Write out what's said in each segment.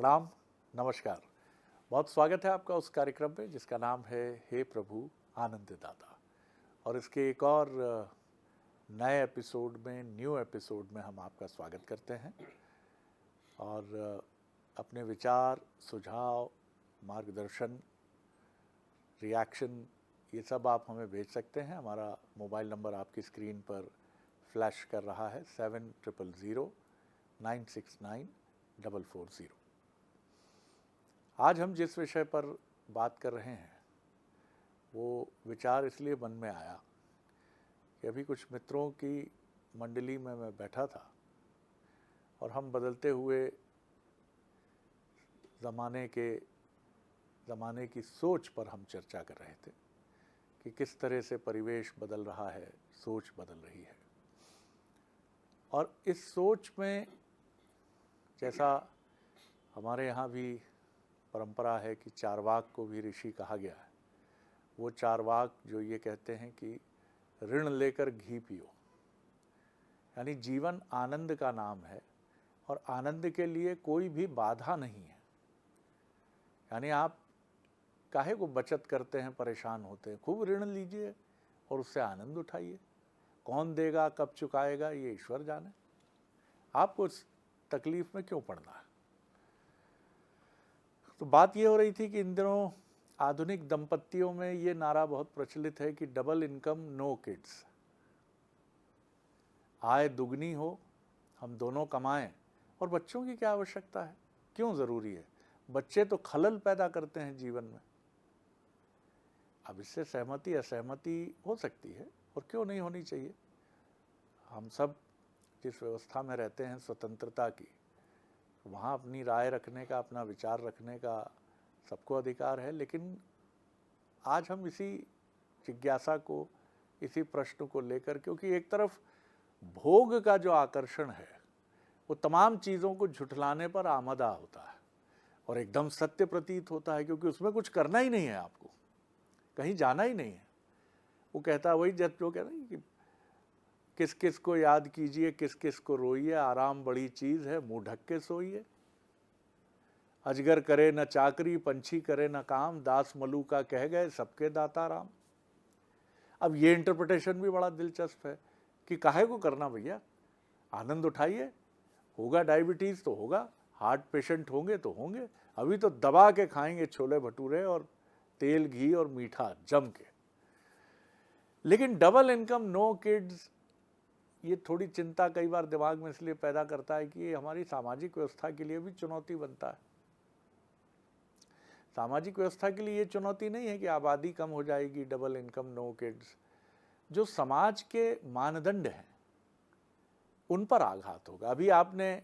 प्रणाम, नमस्कार। बहुत स्वागत है आपका उस कार्यक्रम में जिसका नाम है हे प्रभु आनंददाता। और इसके एक और नए एपिसोड में, न्यू एपिसोड में हम आपका स्वागत करते हैं और अपने विचार, सुझाव, मार्गदर्शन, रिएक्शन ये सब आप हमें भेज सकते हैं। हमारा मोबाइल नंबर आपकी स्क्रीन पर फ्लैश कर रहा है 7009694440। आज हम जिस विषय पर बात कर रहे हैं वो विचार इसलिए मन में आया कि अभी कुछ मित्रों की मंडली में मैं बैठा था और हम बदलते हुए ज़माने की सोच पर हम चर्चा कर रहे थे कि किस तरह से परिवेश बदल रहा है, सोच बदल रही है। और इस सोच में जैसा हमारे यहाँ भी परंपरा है कि चारवाक को भी ऋषि कहा गया है, वो चारवाक जो ये कहते हैं कि ऋण लेकर घी पियो, यानी जीवन आनंद का नाम है और आनंद के लिए कोई भी बाधा नहीं है। यानी आप काहे को बचत करते हैं, परेशान होते हैं, खूब ऋण लीजिए और उससे आनंद उठाइए। कौन देगा, कब चुकाएगा, ये ईश्वर जाने। आपको इस तकलीफ में क्यों पड़ना है। तो बात ये हो रही थी कि इन दिनों आधुनिक दंपत्तियों में ये नारा बहुत प्रचलित है कि डबल इनकम नो किड्स। आय दुगनी हो, हम दोनों कमाएं, और बच्चों की क्या आवश्यकता है, क्यों ज़रूरी है। बच्चे तो खलल पैदा करते हैं जीवन में। अब इससे सहमति असहमति हो सकती है और क्यों नहीं होनी चाहिए। हम सब जिस व्यवस्था में रहते हैं स्वतंत्रता की, वहाँ अपनी राय रखने का, अपना विचार रखने का सबको अधिकार है। लेकिन आज हम इसी जिज्ञासा को, इसी प्रश्न को लेकर, क्योंकि एक तरफ भोग का जो आकर्षण है वो तमाम चीज़ों को झुठलाने पर आमदा होता है और एकदम सत्य प्रतीत होता है, क्योंकि उसमें कुछ करना ही नहीं है, आपको कहीं जाना ही नहीं है। वो कहता है, वही जब जो कहता है कि किस किस को याद कीजिए, किस किस को रोइए, आराम बड़ी चीज़ है, मुंह ढक के सोइए। अजगर करे न चाकरी, पंछी करे न काम, दास मलूका कह गए सबके दाता राम। अब ये इंटरप्रिटेशन भी बड़ा दिलचस्प है कि काहे को करना भैया, आनंद उठाइए। होगा डायबिटीज़ तो होगा, हार्ट पेशेंट होंगे तो होंगे, अभी तो दबा के खाएंगे छोले भटूरे और तेल घी और मीठा जम के। लेकिन डबल इनकम नो किड्स, ये थोड़ी चिंता कई बार दिमाग में इसलिए पैदा करता है कि ये हमारी सामाजिक व्यवस्था के लिए भी चुनौती बनता है। सामाजिक व्यवस्था के लिए ये चुनौती नहीं है कि आबादी कम हो जाएगी, डबल इनकम नो किड्स। जो समाज के मानदंड हैं उन पर आघात होगा। अभी आपने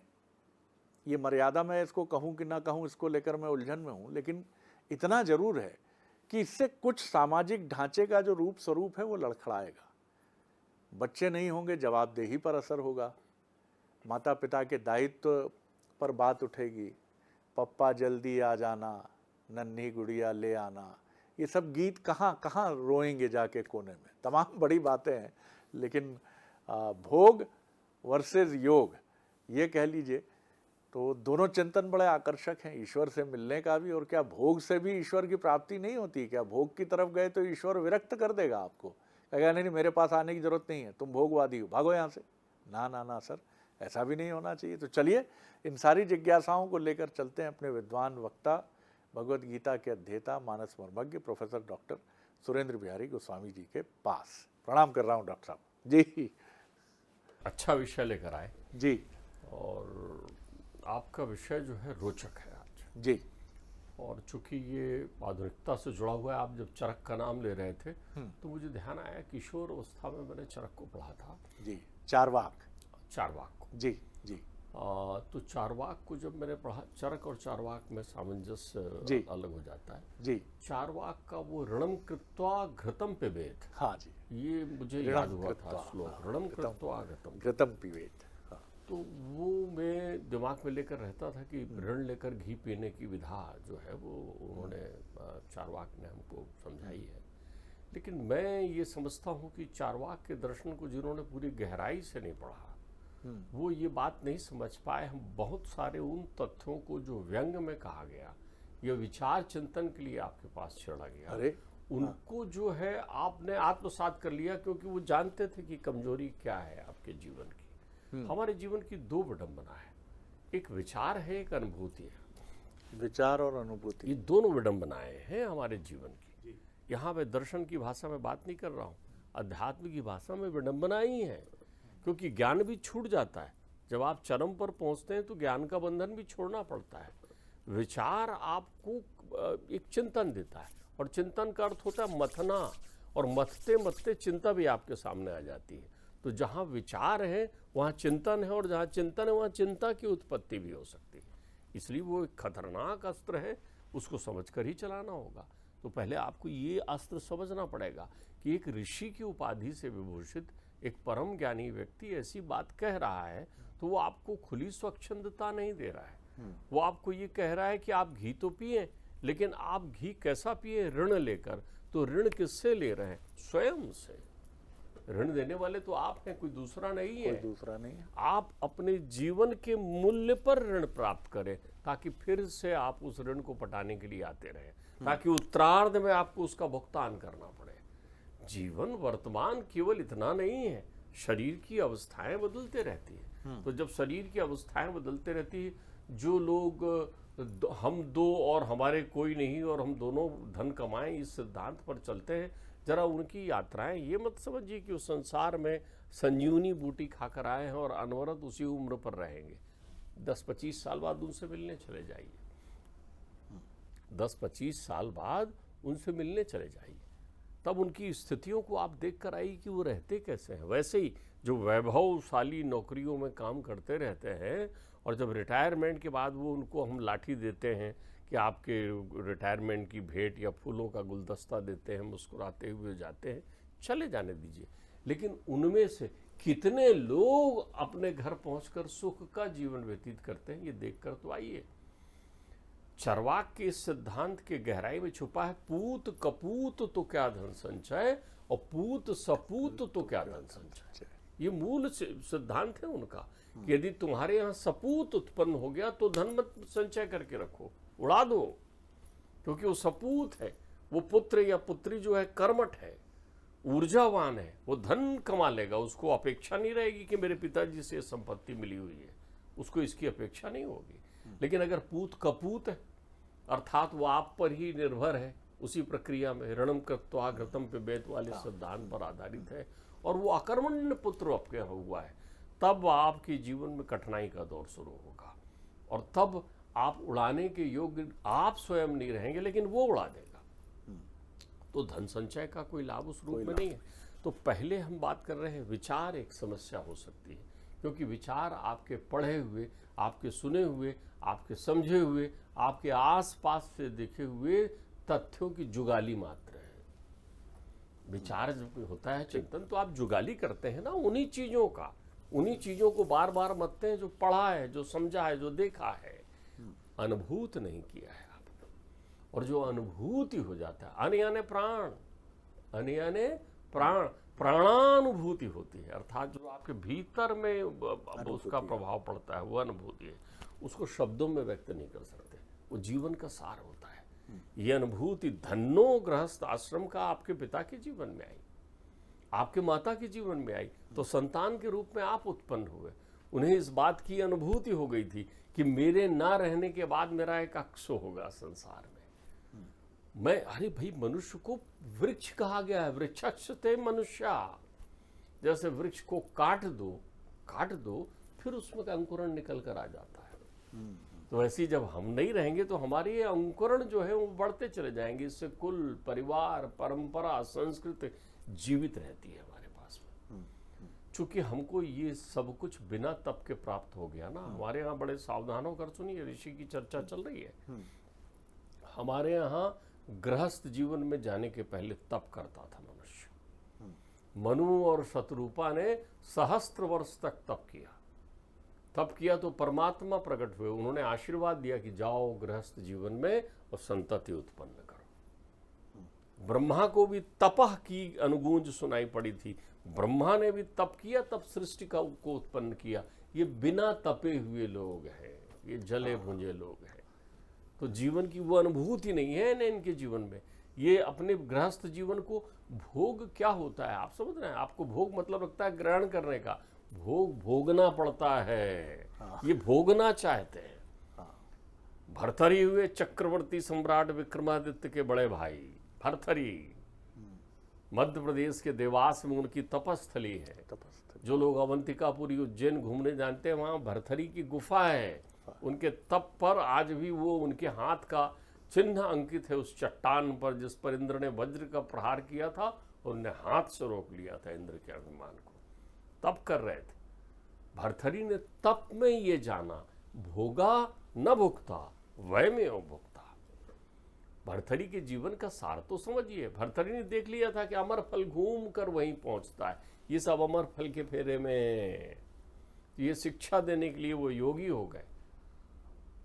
ये मर्यादा, मैं इसको कहूँ कि ना कहूँ, इसको लेकर मैं उलझन में हूँ, लेकिन इतना जरूर है कि इससे कुछ सामाजिक ढांचे का जो रूप स्वरूप है वो लड़खड़ाएगा। बच्चे नहीं होंगे, जवाबदेही पर असर होगा, माता पिता के दायित्व पर बात उठेगी। पप्पा जल्दी आ जाना, नन्ही गुड़िया ले आना, ये सब गीत कहाँ कहाँ रोएंगे जाके कोने में। तमाम बड़ी बातें हैं, लेकिन भोग वर्सेस योग ये कह लीजिए तो दोनों चिंतन बड़े आकर्षक हैं। ईश्वर से मिलने का भी, और क्या भोग से भी ईश्वर की प्राप्ति नहीं होती। क्या भोग की तरफ गए तो ईश्वर विरक्त कर देगा आपको, कहेगा नहीं मेरे पास आने की जरूरत नहीं है, तुम भोगवादी हो, भागो यहाँ से। ना ना ना सर, ऐसा भी नहीं होना चाहिए। तो चलिए इन सारी जिज्ञासाओं को लेकर चलते हैं अपने विद्वान वक्ता, भगवद गीता के अध्येता, मानस मर्मज्ञ प्रोफेसर डॉक्टर सुरेंद्र बिहारी गोस्वामी जी के पास। प्रणाम कर रहा हूँ डॉक्टर साहब जी। अच्छा विषय लेकर आए जी और आपका विषय जो है रोचक है आज। जी। और चूंकि ये आधुनिकता से जुड़ा हुआ है, आप जब चरक का नाम ले रहे थे तो मुझे ध्यान आया किशोर अवस्था में मैंने चरक को पढ़ा था जी, चारवाक। चारवाक को जी जी। तो चारवाक को जब मैंने पढ़ा, चरक और चारवाक में सामंजस्य अलग हो जाता है जी। चारवाक का वो ऋणम कृत्वा घृतम पिबेत, हाँ जी, ये मुझे याद हुआ था श्लोक, ऋणम कृत्वा घृतम घृतम पिबेत। तो वो मैं दिमाग में लेकर रहता था कि ऋण लेकर घी पीने की विधा जो है वो उन्होंने चारवाक ने हमको समझाई है। लेकिन मैं ये समझता हूँ कि चारवाक के दर्शन को जिन्होंने पूरी गहराई से नहीं पढ़ा वो ये बात नहीं समझ पाए। हम बहुत सारे उन तथ्यों को जो व्यंग में कहा गया या विचार चिंतन के लिए आपके पास छेड़ा गया, अरे उनको जो है आपने आत्मसात कर लिया, क्योंकि वो जानते थे कि कमजोरी क्या है आपके जीवन की। हमारे जीवन की दो विडंबना है, एक विचार है, एक अनुभूति है। विचार और अनुभूति, ये दोनों विडंबनाएं हैं हमारे जीवन की। यहाँ मैं दर्शन की भाषा में बात नहीं कर रहा हूँ, अध्यात्म की भाषा में विडंबना ही है। क्योंकि ज्ञान भी छूट जाता है जब आप चरम पर पहुंचते हैं, तो ज्ञान का बंधन भी छोड़ना पड़ता है। विचार आपको एक चिंतन देता है, और चिंतन का अर्थ होता है मथना, और मथते मथते चिंता भी आपके सामने आ जाती है। तो जहाँ विचार है वहाँ चिंतन है, और जहाँ चिंतन है वहाँ चिंता की उत्पत्ति भी हो सकती है। इसलिए वो एक खतरनाक अस्त्र है, उसको समझकर ही चलाना होगा। तो पहले आपको ये अस्त्र समझना पड़ेगा कि एक ऋषि की उपाधि से विभूषित एक परम ज्ञानी व्यक्ति ऐसी बात कह रहा है, तो वो आपको खुली स्वच्छंदता नहीं दे रहा है। वो आपको ये कह रहा है कि आप घी तो पिए, लेकिन आप घी कैसा पिए? ऋण लेकर। तो ऋण किससे ले रहे हैं? स्वयं से। ऋण देने वाले तो आप हैं, कोई दूसरा नहीं है। कोई दूसरा नहीं है। आप अपने जीवन के मूल्य पर ऋण प्राप्त करें, ताकि फिर से आप उस ऋण को पटाने के लिए आते रहें, ताकि उत्तरार्ध में आपको उसका भुगतान करना पड़े। जीवन वर्तमान केवल इतना नहीं है, शरीर की अवस्थाएं बदलते रहती है। तो जब शरीर की अवस्थाएं बदलते रहती है, जो लोग हम दो और हमारे कोई नहीं और हम दोनों धन कमाएं, इस सिद्धांत पर चलते हैं, जरा उनकी यात्राएं ये मत समझिए कि उस संसार में संजीवनी बूटी खाकर आए हैं और अनवरत उसी उम्र पर रहेंगे। 10-25 साल बाद उनसे मिलने चले जाइए, 10-25 साल बाद उनसे मिलने चले जाइए, तब उनकी स्थितियों को आप देख कर आइए कि वो रहते कैसे हैं। वैसे ही जो वैभवशाली नौकरियों में काम करते रहते हैं, और जब रिटायरमेंट के बाद वो उनको हम लाठी देते हैं कि आपके रिटायरमेंट की भेंट या फूलों का गुलदस्ता देते हैं, मुस्कुराते हुए जाते हैं, चले जाने दीजिए। लेकिन उनमें से कितने लोग अपने घर पहुंचकर सुख का जीवन व्यतीत करते हैं, ये देखकर तो आइए। चरवाक के इस सिद्धांत के गहराई में छुपा है पूत कपूत तो क्या धन संचय, और पूत सपूत तो क्या धन संचय। ये मूल सिद्धांत है उनका कि यदि तुम्हारे यहाँ सपूत उत्पन्न हो गया तो धन मत संचय करके रखो, उड़ा दो, क्योंकि वो सपूत है, वो पुत्र या पुत्री जो है कर्मठ है, ऊर्जावान है, वो धन कमा लेगा, उसको अपेक्षा नहीं रहेगी कि मेरे पिताजी से संपत्ति मिली हुई है, उसको इसकी अपेक्षा नहीं होगी। लेकिन अगर पूत कपूत है, अर्थात वो आप पर ही निर्भर है, उसी प्रक्रिया में ऋणम कृत्वा घृतम पिबेत वाले सिद्धांत पर आधारित है, और वो अकर्मण्य पुत्र आपके यहाँ हुआ है, तब आपके जीवन में कठिनाई का दौर शुरू होगा, और तब आप उड़ाने के योग्य आप स्वयं नहीं रहेंगे, लेकिन वो उड़ा देगा। तो धन संचय का कोई लाभ उस रूप में नहीं है। तो पहले हम बात कर रहे हैं, विचार एक समस्या हो सकती है, क्योंकि विचार आपके पढ़े हुए, आपके सुने हुए, आपके समझे हुए, आपके आसपास से देखे हुए तथ्यों की जुगाली मात्र है। विचार जब होता है चिंतन, तो आप जुगाली करते हैं ना उन्हीं चीजों का, उन्हीं चीजों को बार बार मतते हैं जो पढ़ा है, जो समझा है, जो देखा है, अनुभूत नहीं किया है आपने। और जो अनुभूति हो जाता है, अनयाने प्राण, अनयाने प्राण, प्राणानुभूति होती है, अर्थात जो आपके भीतर में उसका प्रभाव पड़ता है, वो अनुभूति है। उसको शब्दों में व्यक्त नहीं कर सकते, वो जीवन का सार होता है। ये अनुभूति धन्नो गृहस्थ आश्रम का आपके पिता के जीवन में आई, आपके माता के जीवन में आई, तो संतान के रूप में आप उत्पन्न हुए। उन्हें इस बात की अनुभूति हो गई थी कि मेरे ना रहने के बाद मेरा एक अक्ष होगा संसार में। मैं, अरे भाई, मनुष्य को वृक्ष कहा गया है, वृक्षस्ते मनुष्या। जैसे वृक्ष को काट दो फिर उसमें अंकुरण निकल कर आ जाता है। तो वैसे जब हम नहीं रहेंगे तो हमारे ये अंकुरण जो है वो बढ़ते चले जाएंगे। इससे कुल, परिवार, परंपरा, संस्कृति जीवित रहती है हमारे पास में। चूंकि हमको ये सब कुछ बिना तप के प्राप्त हो गया ना। हमारे यहाँ बड़े सावधान होकर सुनिए, ऋषि की चर्चा चल रही है। हमारे यहाँ गृहस्थ जीवन में जाने के पहले तप करता था मनुष्य। मनु और शतरूपा ने सहस्त्र वर्ष तक तप किया तो परमात्मा प्रकट हुए। उन्होंने आशीर्वाद दिया कि जाओ गृहस्थ जीवन में और संतति उत्पन्न करो। ब्रह्मा को भी तपह की अनुगूंज सुनाई पड़ी थी। ब्रह्मा ने भी तप किया, तब सृष्टि को उत्पन्न किया। ये बिना तपे हुए लोग हैं, ये जले भुंजे लोग हैं। तो जीवन की वो अनुभूति नहीं है ना इनके जीवन में। ये अपने गृहस्थ जीवन को भोग क्या होता है आप समझ रहे हैं? आपको भोग मतलब लगता है ग्रहण करने का, भोग भोगना पड़ता है। ये भोगना चाहते हैं। भर्तरी हुए चक्रवर्ती सम्राट विक्रमादित्य के बड़े भाई भर्तरी, मध्य प्रदेश के देवास में उनकी तपस्थली है। जो लोग अवंतिकापुरी उज्जैन घूमने जानते हैं, वहाँ भर्तरी की गुफा है। उनके तप पर आज भी वो उनके हाथ का चिन्ह अंकित है उस चट्टान पर, जिस पर इंद्र ने वज्र का प्रहार किया था और उन्हें हाथ से रोक लिया था इंद्र के अभिमान को। तप कर रहे थे। भर्तरी ने तप में ये जाना, भोगा न भुगता वय में भुगता। भर्तरी के जीवन का सार तो समझिए। भर्तरी ने देख लिया था कि अमर फल घूम कर वहीं पहुंचता है। ये सब अमर फल के फेरे में, ये शिक्षा देने के लिए वो योगी हो गए।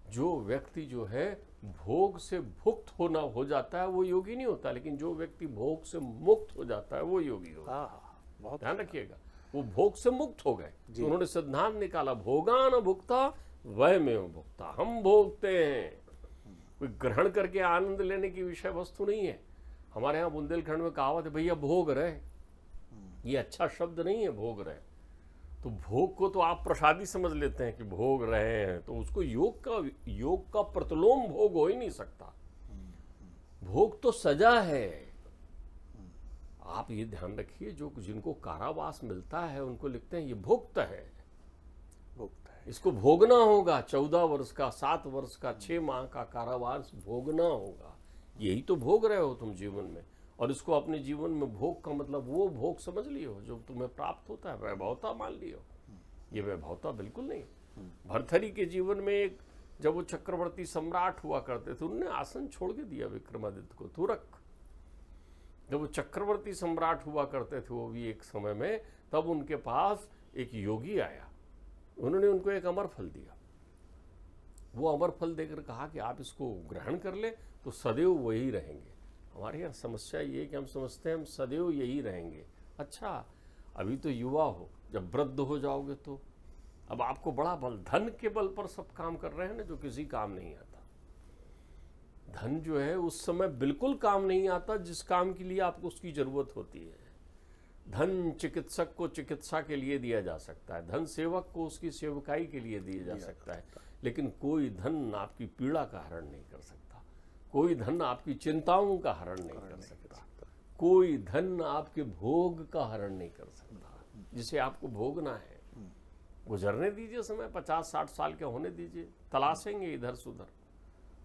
जो व्यक्ति जो है भोग से भुक्त होना हो जाता है वो योगी नहीं होता, लेकिन जो व्यक्ति भोग से मुक्त हो जाता है वो योगी होता है। बहुत ध्यान रखिएगा, वो भोग से मुक्त हो गए तो उन्होंने सिद्धांत निकाला, भोगा न भुगता वय में भुगता। हम भोगते हैं, कोई ग्रहण करके आनंद लेने की विषय वस्तु नहीं है। हमारे यहाँ बुंदेलखंड में कहावत है, भैया भोग रहे। ये अच्छा शब्द नहीं है, भोग रहे। तो भोग को तो आप प्रसादी समझ लेते हैं कि भोग रहे हैं, तो उसको योग का प्रतिलोम भोग हो ही नहीं सकता। भोग तो सजा है। आप ये ध्यान रखिए, जो जिनको कारावास मिलता है उनको लिखते हैं ये भुक्त है। इसको भोगना होगा। 14 वर्ष का, 7 वर्ष का, 6 माह का कारावास भोगना होगा। यही तो भोग रहे हो तुम जीवन में। और इसको अपने जीवन में भोग का मतलब वो भोग समझ लियो जो तुम्हें प्राप्त होता है, वैभवता मान लियो। ये वैभवता बिल्कुल नहीं। भर्तरी के जीवन में एक, जब वो चक्रवर्ती सम्राट हुआ करते थे, उन्होंने आसन छोड़ के दिया विक्रमादित्य को, तू रख। जब वो चक्रवर्ती सम्राट हुआ करते थे वो भी एक समय में, तब उनके पास एक योगी आया। उन्होंने उनको एक अमर फल दिया। वो अमर फल देकर कहा कि आप इसको ग्रहण कर ले तो सदैव वही रहेंगे। हमारे यहाँ समस्या ये है कि हम समझते हैं हम सदैव यही रहेंगे। अच्छा, अभी तो युवा हो, जब वृद्ध हो जाओगे तो अब आपको बड़ा बल, धन के बल पर सब काम कर रहे हैं ना, जो किसी काम नहीं आता। धन जो है उस समय बिल्कुल काम नहीं आता जिस काम के लिए आपको उसकी जरूरत होती है। धन चिकित्सक को चिकित्सा के लिए दिया जा सकता है, धन सेवक को उसकी सेवकाई के लिए दिया जा सकता है, लेकिन कोई धन आपकी पीड़ा का हरण नहीं कर सकता। कोई धन आपकी चिंताओं का हरण नहीं कर सकता। कोई धन आपके भोग का हरण नहीं कर सकता, जिसे आपको भोगना है। गुजरने दीजिए समय, 50-60 साल के होने दीजिए, तलाशेंगे इधर से उधर।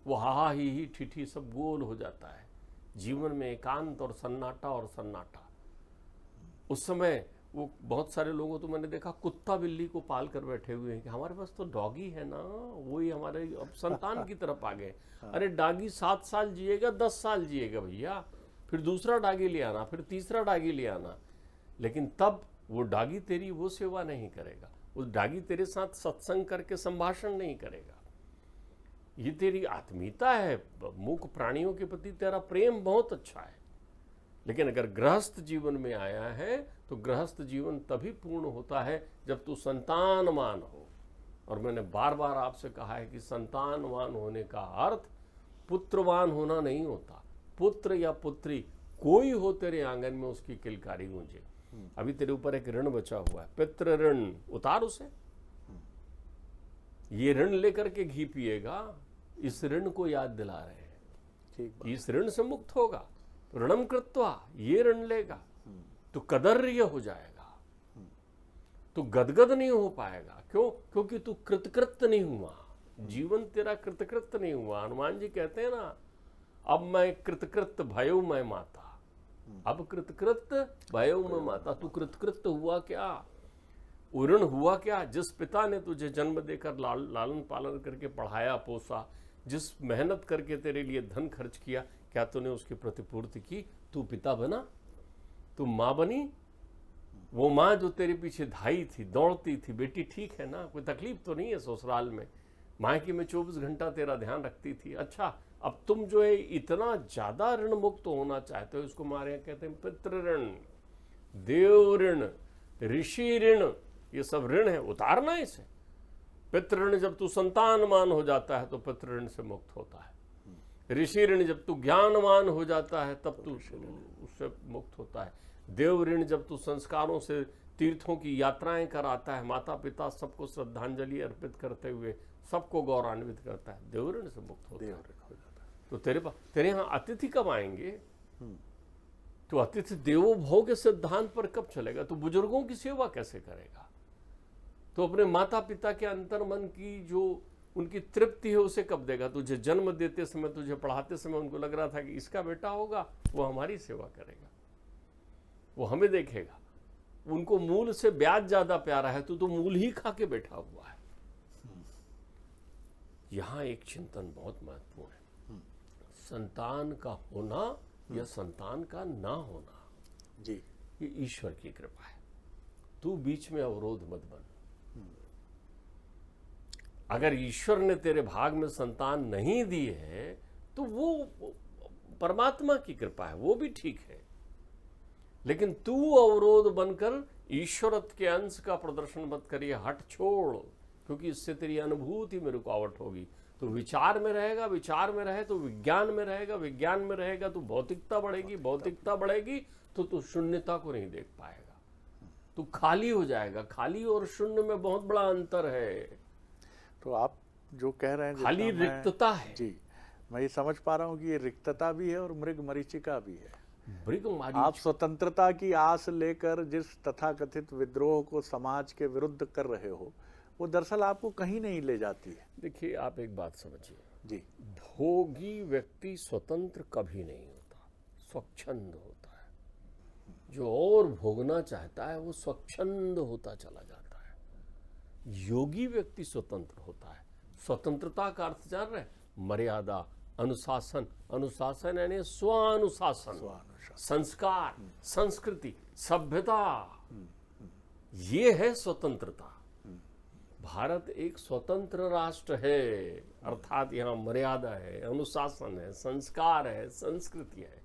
वो हा ही ठिठी सब गोल हो जाता है। जीवन में एकांत और सन्नाटा और सन्नाटा। उस समय वो बहुत सारे लोगों तो मैंने देखा कुत्ता बिल्ली को पाल कर बैठे हुए हैं कि हमारे पास तो डॉगी है ना, वही हमारे अब संतान की तरफ आ गए। अरे डॉगी 7 साल जिएगा, 10 साल जिएगा भैया, फिर दूसरा डॉगी ले आना, फिर तीसरा डॉगी ले आना, लेकिन तब वो डॉगी तेरी वो सेवा नहीं करेगा। उस डॉगी तेरे साथ सत्संग करके संभाषण नहीं करेगा। ये तेरी आत्मीयता है, मूक प्राणियों के प्रति तेरा प्रेम बहुत अच्छा है। लेकिन अगर गृहस्थ जीवन में आया है तो गृहस्थ जीवन तभी पूर्ण होता है जब तू संतानवान हो। और मैंने बार बार आपसे कहा है कि संतानवान होने का अर्थ पुत्रवान होना नहीं होता। पुत्र या पुत्री कोई हो तेरे आंगन में उसकी किलकारी गूंजे। अभी तेरे ऊपर एक ऋण बचा हुआ है, पितृ ऋण, उतार उसे। ये ऋण लेकर के घी पिएगा, इस ऋण को याद दिला रहे हैं। इस ऋण से मुक्त होगा, ऋणम कृत्वा, ये ऋण लेगा तो कदर्य हो जाएगा, तो गदगद नहीं हो पाएगा। क्यों? क्योंकि तू कृतकृत नहीं हुआ। जीवन तेरा कृतकृत नहीं हुआ। हनुमान जी कहते हैं ना, अब मैं कृतकृत भयो मैं माता, अब कृतकृत भयो मैं माता। तू कृतकृत हुआ क्या? उऋण हुआ क्या? जिस पिता ने तुझे जन्म देकर लालन पालन करके पढ़ाया पोसा, जिस मेहनत करके तेरे लिए धन खर्च किया, क्या तूने उसकी प्रतिपूर्ति की? तू पिता बना, तू माँ बनी। वो माँ जो तेरे पीछे धाई थी, दौड़ती थी, बेटी ठीक है ना, कोई तकलीफ तो नहीं है ससुराल में, मायके में 24 घंटा तेरा ध्यान रखती थी। अच्छा, अब तुम जो है इतना ज्यादा ऋण मुक्त होना चाहते हो, इसको हमारे यहाँ कहते हैं पितृ ऋण, देव ऋण, ऋषि ऋण। ये सब ऋण है, उतारना इसे। पितृ ऋण जब तू संतानमान हो जाता है तो पितृ ऋण से मुक्त होता है। ऋषि ऋण जब तू ज्ञानवान हो जाता है तब तू उससे मुक्त होता है। देव ऋण जब तू संस्कारों से तीर्थों की यात्राएं कराता है, माता पिता सबको श्रद्धांजलि अर्पित करते हुए सबको गौरवान्वित करता है, देव ऋण से मुक्त होता है। तो तेरे यहाँ अतिथि कब आएंगे? तो अतिथि देवो भव के सिद्धांत पर कब चलेगा? तो बुजुर्गों की सेवा कैसे करेगा? तो अपने माता पिता के अंतर मन की जो उनकी तृप्ति है उसे कब देगा? तुझे जन्म देते समय, तुझे पढ़ाते समय उनको लग रहा था कि इसका बेटा होगा, वो हमारी सेवा करेगा, वो हमें देखेगा। उनको मूल से ब्याज ज्यादा प्यारा है, तो मूल ही खा के बैठा हुआ है। यहां एक चिंतन बहुत महत्वपूर्ण है, संतान का होना या संतान का ना होना जी, ये ईश्वर की कृपा है। तू बीच में अवरोध मत बन। अगर ईश्वर ने तेरे भाग में संतान नहीं दी है तो वो परमात्मा की कृपा है, वो भी ठीक है। लेकिन तू अवरोध बनकर ईश्वरत्व के अंश का प्रदर्शन मत करिए, हट छोड़, क्योंकि इससे तेरी अनुभूति में रुकावट होगी। तो विचार में रहेगा, विचार में रहे तो विज्ञान में रहेगा, विज्ञान में रहेगा तो भौतिकता बढ़ेगी, भौतिकता बढ़ेगी तो तू शून्यता को नहीं देख पाएगा, तू खाली हो जाएगा। खाली और शून्य में बहुत बड़ा अंतर है। तो आप जो कह रहे हैं, खाली रिक्तता है जी, मैं ये समझ पा रहा हूँ कि ये रिक्तता भी है और मृग मरीचिका भी है। आप स्वतंत्रता की आस लेकर जिस तथाकथित विद्रोह को समाज के विरुद्ध कर रहे हो, वो दरअसल आपको कहीं नहीं ले जाती है। देखिए, आप एक बात समझिए जी, भोगी व्यक्ति स्वतंत्र कभी नहीं होता, स्वच्छंद होता है। जो और भोगना चाहता है वो स्वच्छंद होता चला जाता है। योगी व्यक्ति स्वतंत्र होता है। स्वतंत्रता का अर्थ जान रहे? मर्यादा, अनुशासन। अनुशासन यानी स्वानुशासन, संस्कार, संस्कृति, सभ्यता, ये है स्वतंत्रता। भारत एक स्वतंत्र राष्ट्र है, अर्थात यहाँ मर्यादा है, अनुशासन है, संस्कार है, संस्कृति है।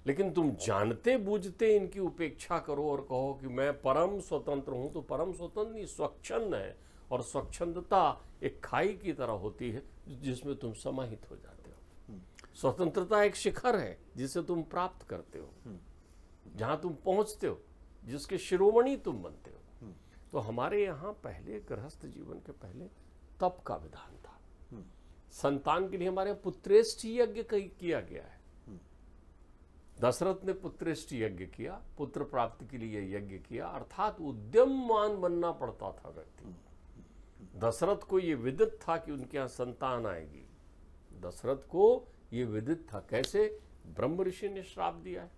लेकिन तुम जानते बूझते इनकी उपेक्षा करो और कहो कि मैं परम स्वतंत्र हूं, तो परम स्वतंत्र नहीं, स्वच्छंद है। और स्वच्छंदता एक खाई की तरह होती है जिसमें तुम समाहित हो जाते हो। स्वतंत्रता एक शिखर है जिसे तुम प्राप्त करते हो, जहां तुम पहुंचते हो, जिसके शिरोमणि तुम बनते हो। तो हमारे यहाँ पहले गृहस्थ जीवन के पहले तप का विधान था। संतान के लिए हमारे यहाँ पुत्रेष्ठ यज्ञ किया गया है। दशरथ ने पुत्रेष्ठ यज्ञ किया, पुत्र प्राप्ति के लिए यज्ञ किया, अर्थात उद्यमवान बनना पड़ता था व्यक्ति। दशरथ को यह विदित था कि उनके यहाँ संतान आएगी। दशरथ को यह विदित था। कैसे? ब्रह्म ऋषि ने श्राप दिया है।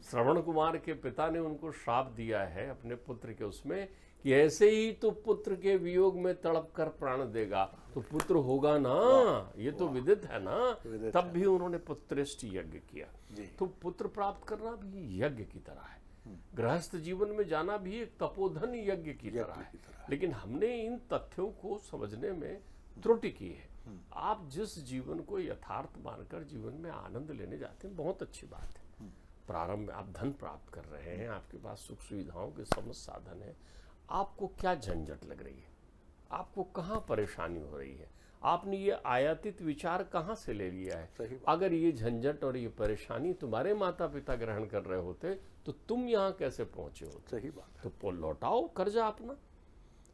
श्रवण कुमार के पिता ने उनको श्राप दिया है अपने पुत्र के उसमें कि ऐसे ही तो पुत्र के वियोग में तड़प कर प्राण देगा, तो पुत्र होगा ना, ये तो विदित है ना। तब भी उन्होंने पुत्रेष्ठ यज्ञ किया। तो पुत्र प्राप्त करना भी यज्ञ की तरह है। गृहस्थ जीवन में जाना भी एक तपोधन यज्ञ की तरह है। लेकिन हमने इन तथ्यों को समझने में त्रुटि की है। आप जिस जीवन को यथार्थ मानकर जीवन में आनंद लेने जाते हैं, बहुत अच्छी बात है। प्रारंभ में आप धन प्राप्त कर रहे हैं, आपके पास सुख सुविधाओं के समस्त साधन है, आपको क्या झंझट लग रही है? आपको कहाँ परेशानी हो रही है? आपने ये आयातित विचार कहाँ से ले लिया है? अगर ये झंझट और ये परेशानी तुम्हारे माता पिता ग्रहण कर रहे होते तो तुम यहाँ कैसे पहुंचे हो? सही बात है। तो लौटाओ कर्जा अपना,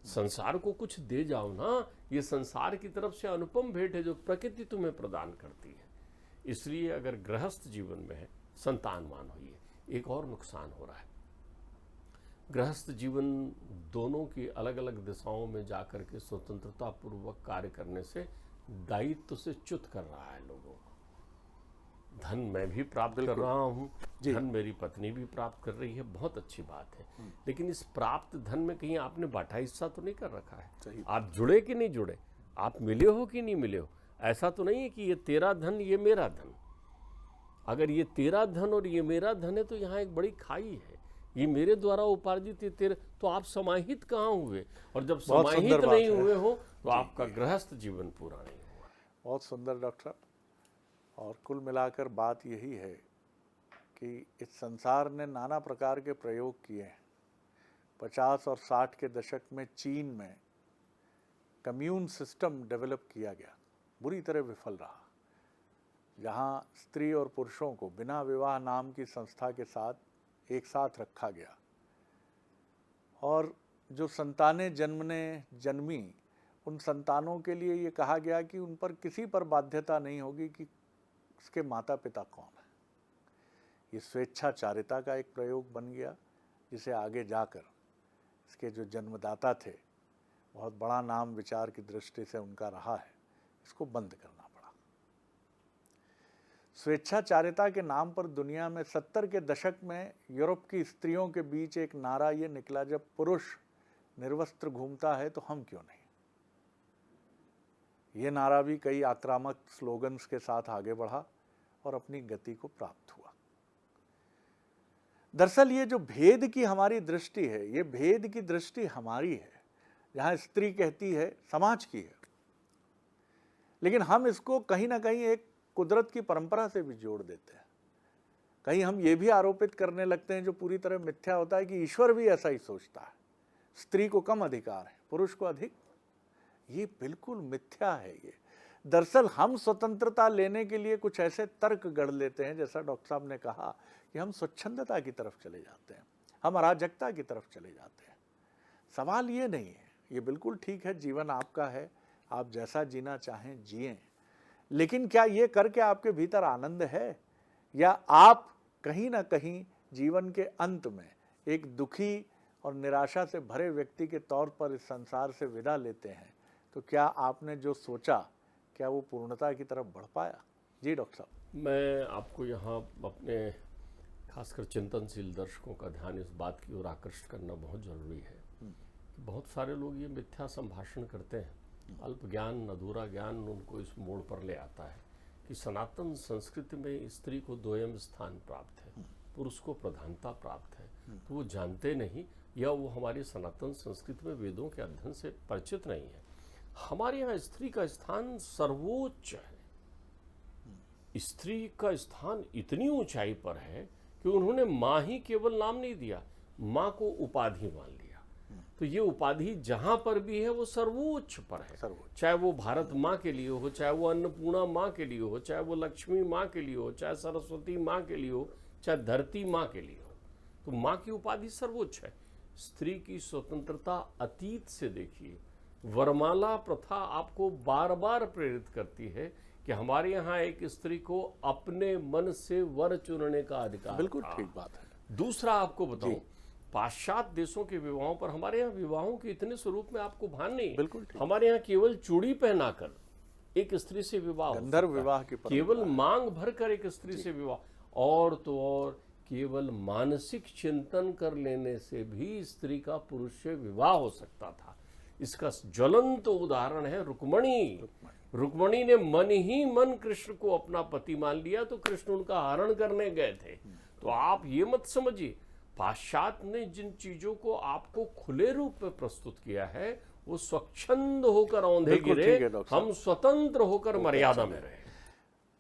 संसार को कुछ दे जाओ ना। ये संसार की तरफ से अनुपम भेंट है जो प्रकृति तुम्हें प्रदान करती है। इसलिए अगर गृहस्थ जीवन में है, संतानवान होइए। एक और नुकसान हो रहा है, गृहस्थ जीवन दोनों की अलग अलग दिशाओं में जाकर के स्वतंत्रता पूर्वक कार्य करने से दायित्व से च्युत कर रहा है लोगों को। धन मैं भी प्राप्त कर रहा हूँ, धन मेरी पत्नी भी प्राप्त कर रही है, बहुत अच्छी बात है। लेकिन इस प्राप्त धन में कहीं आपने बांटा हिस्सा तो नहीं कर रखा है? आप जुड़े कि नहीं जुड़े? आप मिले हो कि नहीं मिले हो? ऐसा तो नहीं है कि ये तेरा धन ये मेरा धन। अगर ये तेरा धन और ये मेरा धन है तो यहाँ एक बड़ी खाई है। ये मेरे द्वारा उपार्जित है, तेरे, तो आप समाहित कहाँ हुए? और जब समाहित नहीं हुए हो तो आपका गृहस्थ जीवन पूरा नहीं हुआ। बहुत सुंदर डॉक्टर। और कुल मिलाकर बात यही है कि इस संसार ने नाना प्रकार के प्रयोग किए हैं। 50 और 60 के दशक में चीन में कम्यून सिस्टम डेवलप किया गया, बुरी तरह विफल रहा, जहाँ स्त्री और पुरुषों को बिना विवाह नाम की संस्था के साथ एक साथ रखा गया और जो संतानें जन्मी उन संतानों के लिए ये कहा गया कि उन पर किसी पर बाध्यता नहीं होगी कि उसके माता पिता कौन है। ये स्वेच्छाचारिता का एक प्रयोग बन गया, जिसे आगे जाकर इसके जो जन्मदाता थे, बहुत बड़ा नाम विचार की दृष्टि से उनका रहा है, इसको बंद करना पड़ा। स्वेच्छाचारिता के नाम पर दुनिया में 70 के दशक में यूरोप की स्त्रियों के बीच एक नारा ये निकला, जब पुरुष निर्वस्त्र घूमता है तो हम क्यों नहीं। ये नारा भी कई आक्रामक स्लोगन्स के साथ आगे बढ़ा और अपनी गति को प्राप्त हुआ। दरअसल ये जो भेद की हमारी दृष्टि है, ये भेद की दृष्टि हमारी है, जहां स्त्री कहती है समाज की है, लेकिन हम इसको कहीं ना कहीं एक कुदरत की परंपरा से भी जोड़ देते हैं। कहीं हम ये भी आरोपित करने लगते हैं, जो पूरी तरह मिथ्या होता है, कि ईश्वर भी ऐसा ही सोचता है, स्त्री को कम अधिकार है, पुरुष को अधिक। ये बिल्कुल मिथ्या है। ये दरअसल हम स्वतंत्रता लेने के लिए कुछ ऐसे तर्क गढ़ लेते हैं, जैसा डॉक्टर साहब ने कहा कि हम स्वच्छंदता की तरफ चले जाते हैं, हम अराजकता की तरफ चले जाते हैं। सवाल ये नहीं है, ये बिल्कुल ठीक है, जीवन आपका है, आप जैसा जीना चाहें जिएं, लेकिन क्या ये करके आपके भीतर आनंद है, या आप कहीं ना कहीं जीवन के अंत में एक दुखी और निराशा से भरे व्यक्ति के तौर पर इस संसार से विदा लेते हैं? तो क्या आपने जो सोचा, क्या वो पूर्णता की तरफ बढ़ पाया? जी डॉक्टर साहब। मैं आपको यहाँ अपने खासकर चिंतनशील दर्शकों का ध्यान इस बात की ओर आकर्षित करना बहुत ज़रूरी है कि बहुत सारे लोग ये मिथ्या संभाषण करते हैं, अल्प ज्ञान, अधूरा ज्ञान उनको इस मोड़ पर ले आता है कि सनातन संस्कृति में स्त्री को दोयम स्थान प्राप्त है, पुरुष को प्रधानता प्राप्त है। तो वो जानते नहीं, या वो हमारी सनातन संस्कृति में वेदों के अध्ययन से परिचित नहीं है। हमारे यहाँ स्त्री का स्थान सर्वोच्च है। स्त्री का स्थान इतनी ऊंचाई पर है कि उन्होंने माँ ही केवल नाम नहीं दिया, माँ को उपाधि मान लिया। तो ये उपाधि जहां पर भी है वो सर्वोच्च पर है, चाहे वो भारत माँ के लिए हो, चाहे वो अन्नपूर्णा माँ के लिए हो, चाहे वो लक्ष्मी माँ के लिए हो, चाहे सरस्वती माँ के लिए हो, चाहे धरती माँ के लिए हो। तो माँ की उपाधि सर्वोच्च है। स्त्री की स्वतंत्रता अतीत से देखिए, वरमाला प्रथा आपको बार बार प्रेरित करती है कि हमारे यहाँ एक स्त्री को अपने मन से वर चुनने का अधिकार। बिल्कुल ठीक बात है। दूसरा आपको बताऊं, पाश्चात्य देशों के विवाहों पर, हमारे यहाँ विवाहों के इतने स्वरूप में आपको भान नहीं। बिल्कुल हमारे यहाँ केवल चूड़ी पहनाकर एक स्त्री से विवाह, गंधर्व विवाह की केवल मांग भरकर एक स्त्री से विवाह, और तो और केवल मानसिक चिंतन कर लेने से भी स्त्री का पुरुष से विवाह हो सकता था। इसका ज्वलंत उदाहरण है रुक्मणी। रुक्मणी ने मन ही मन कृष्ण को अपना पति मान लिया, तो कृष्ण उनका हरण करने गए थे। तो आप ये मत समझिए, पाश्चात्य ने जिन चीजों को आपको खुले रूप में प्रस्तुत किया है, वो स्वच्छंद होकर औंधे गिरे, हम स्वतंत्र होकर मर्यादा में रहे।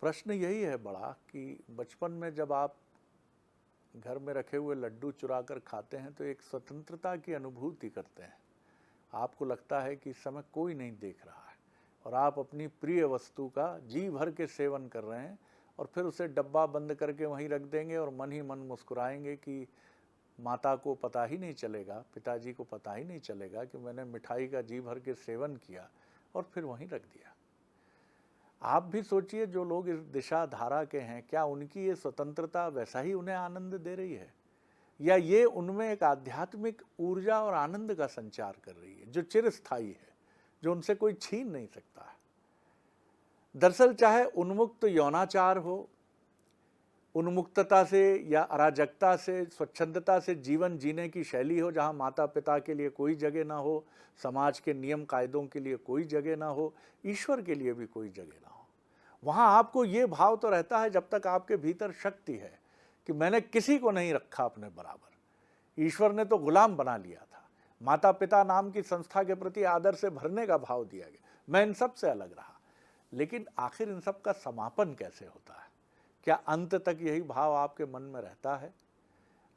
प्रश्न यही है बड़ा कि बचपन में जब आप घर में रखे हुए लड्डू चुरा कर खाते हैं तो एक स्वतंत्रता की अनुभूति करते हैं। आपको लगता है कि इस समय कोई नहीं देख रहा है और आप अपनी प्रिय वस्तु का जी भर के सेवन कर रहे हैं, और फिर उसे डब्बा बंद करके वहीं रख देंगे और मन ही मन मुस्कुराएंगे कि माता को पता ही नहीं चलेगा, पिताजी को पता ही नहीं चलेगा कि मैंने मिठाई का जी भर के सेवन किया और फिर वहीं रख दिया। आप भी सोचिए, जो लोग इस दिशा धारा के हैं, क्या उनकी ये स्वतंत्रता वैसा ही उन्हें आनंद दे रही है, या ये उनमें एक आध्यात्मिक ऊर्जा और आनंद का संचार कर रही है जो चिरस्थायी है, जो उनसे कोई छीन नहीं सकता है। दरअसल चाहे उन्मुक्त यौनाचार हो, उन्मुक्तता से या अराजकता से, स्वच्छंदता से जीवन जीने की शैली हो, जहाँ माता पिता के लिए कोई जगह ना हो, समाज के नियम कायदों के लिए कोई जगह ना हो, ईश्वर के लिए भी कोई जगह ना हो, वहाँ आपको ये भाव तो रहता है, जब तक आपके भीतर शक्ति है कि मैंने किसी को नहीं रखा अपने बराबर, ईश्वर ने तो गुलाम बना लिया था, माता पिता नाम की संस्था के प्रति आदर से भरने का भाव दिया गया, मैं इन सब से अलग रहा। लेकिन आखिर इन सब का समापन कैसे होता है? क्या अंत तक यही भाव आपके मन में रहता है?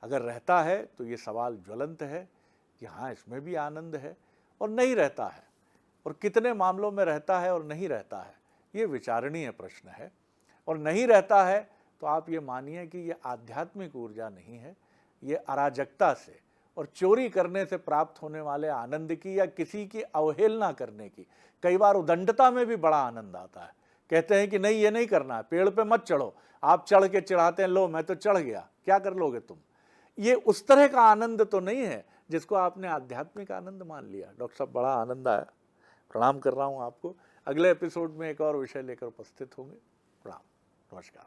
अगर रहता है तो ये सवाल ज्वलंत है कि हाँ, इसमें भी आनंद है, और नहीं रहता है और कितने मामलों में रहता है और नहीं रहता है, ये विचारणीय प्रश्न है। और नहीं रहता है तो आप ये मानिए कि ये आध्यात्मिक ऊर्जा नहीं है, ये अराजकता से और चोरी करने से प्राप्त होने वाले आनंद की या किसी की अवहेलना करने की, कई बार उदंडता में भी बड़ा आनंद आता है। कहते हैं कि नहीं ये नहीं करना है, पेड़ पे मत चढ़ो, आप चढ़ के चढ़ाते हैं, लो मैं तो चढ़ गया, क्या कर लोगे तुम। ये उस तरह का आनंद तो नहीं है जिसको आपने आध्यात्मिक आनंद मान लिया। डॉक्टर साहब बड़ा आनंद आया, प्रणाम कर रहा हूँ आपको। अगले एपिसोड में एक और विषय लेकर उपस्थित होंगे। प्रणाम, नमस्कार।